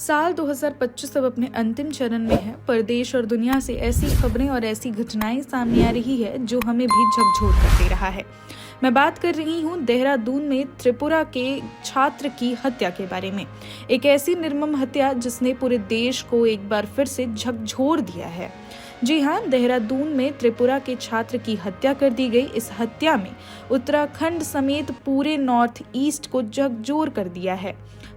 साल 2025 अब अपने अंतिम चरण में है, पर देश और दुनिया से ऐसी खबरें और ऐसी घटनाएं सामने आ रही है जो हमें भी झकझोर कर दे रहा है। मैं बात कर रही हूँ देहरादून में त्रिपुरा के छात्र की हत्या के बारे में। एक ऐसी निर्मम हत्या जिसने पूरे देश को एक बार फिर से झकझोर दिया है। जी हाँ, देहरादून में त्रिपुरा के छात्र की हत्या कर दी गई। इस हत्या में उत्तराखंड समेत पूरे नॉर्थ ईस्ट को झकझोर कर दिया है।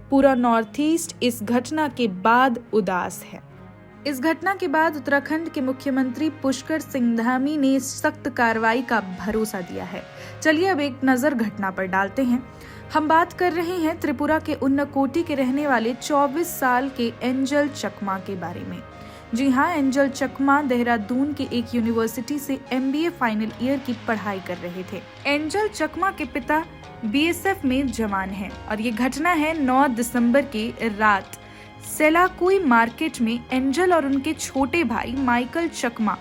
पूरा नॉर्थ ईस्ट इस घटना के बाद उदास है। इस घटना के बाद उत्तराखंड के मुख्यमंत्री पुष्कर सिंह धामी ने सख्त कार्रवाई का भरोसा दिया है। चलिए अब एक नजर घटना पर डालते हैं। हम बात कर रहे हैं त्रिपुरा के उन्नकोटी के रहने वाले 24 साल के एंजल चकमा के बारे में। जी हाँ, एंजल चकमा देहरादून के एक यूनिवर्सिटी से MBA फाइनल ईयर की पढ़ाई कर रहे थे। एंजल चकमा के पिता BSF में जवान हैं और ये घटना है 9 दिसंबर की रात। सेलाकुई मार्केट में एंजल और उनके छोटे भाई माइकल चकमा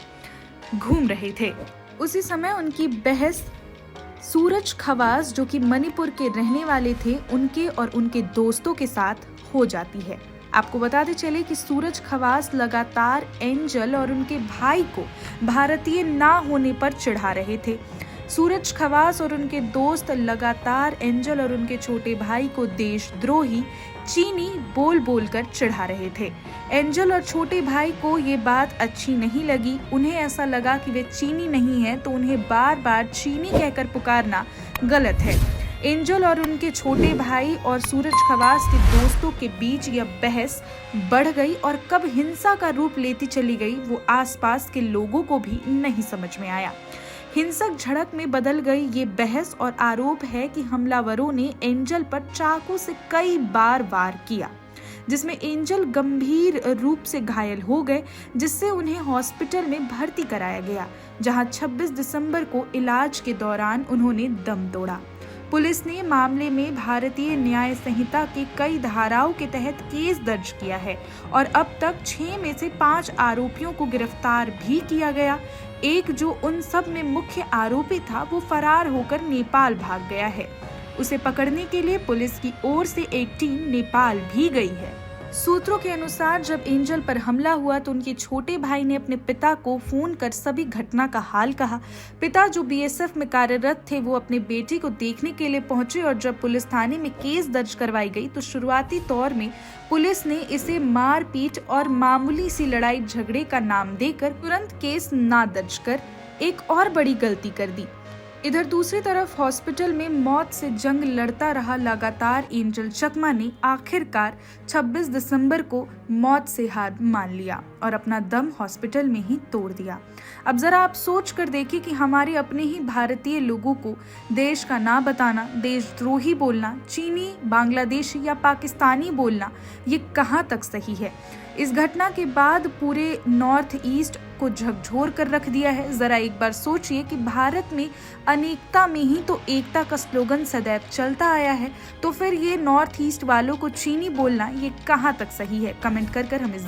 घूम रहे थे। उसी समय उनकी बहस सूरज खवास, जो कि मणिपुर के रहने वाले थे, उनके और उनके दोस्तों के साथ हो जाती है। आपको बताते चले कि सूरज खवास लगातार एंजल और उनके भाई को भारतीय ना होने पर चिढ़ा रहे थे। सूरज खवास और उनके दोस्त लगातार एंजल और उनके छोटे भाई को देशद्रोही चीनी बोल बोल कर चिढ़ा रहे थे। एंजल और छोटे भाई को ये बात अच्छी नहीं लगी। उन्हें ऐसा लगा कि वे चीनी नहीं है, तो उन्हें बार बार चीनी कहकर पुकारना गलत है। एंजल और उनके छोटे भाई और सूरज खवास के दोस्तों के बीच यह बहस बढ़ गई और कब हिंसा का रूप लेती चली गई वो आसपास के लोगों को भी नहीं समझ में आया। हिंसक झड़प में बदल गई ये बहस और आरोप है कि हमलावरों ने एंजल पर चाकू से कई बार वार किया, जिसमें एंजल गंभीर रूप से घायल हो गए, जिससे उन्हें हॉस्पिटल में भर्ती कराया गया, जहां 26 दिसंबर को इलाज के दौरान उन्होंने दम तोड़ा। पुलिस ने मामले में भारतीय न्याय संहिता के कई धाराओं के तहत केस दर्ज किया है और अब तक 6 में से 5 आरोपियों को गिरफ्तार भी किया गया। एक जो उन सब में मुख्य आरोपी था वो फरार होकर नेपाल भाग गया है। उसे पकड़ने के लिए पुलिस की ओर से एक टीम नेपाल भी गई है। सूत्रों के अनुसार जब एंजल पर हमला हुआ तो उनके छोटे भाई ने अपने पिता को फोन कर सभी घटना का हाल कहा। पिता, जो BSF में कार्यरत थे, वो अपने बेटे को देखने के लिए पहुंचे और जब पुलिस थाने में केस दर्ज करवाई गई तो शुरुआती तौर में पुलिस ने इसे मारपीट और मामूली सी लड़ाई झगड़े का नाम देकर तुरंत केस ना दर्ज कर एक और बड़ी गलती कर दी। इधर दूसरी तरफ हॉस्पिटल में मौत से जंग लड़ता रहा लगातार एंजल चकमा ने आखिरकार 26 दिसंबर को मौत से हार मान लिया और अपना दम हॉस्पिटल में ही तोड़ दिया। अब जरा आप सोच कर देखिए कि हमारे अपने ही भारतीय लोगों को देश का ना बताना, देशद्रोही बोलना, चीनी, बांग्लादेशी या पाकिस्तानी बोलना, ये कहाँ तक सही है। इस घटना के बाद पूरे नॉर्थ ईस्ट को झकझोर कर रख दिया है। जरा एक बार सोचिए कि भारत में अनेकता में ही तो एकता का स्लोगन सदैव चलता आया है, तो फिर ये नॉर्थ ईस्ट वालों को चीनी बोलना ये कहाँ तक सही है। कमेंट कर हमें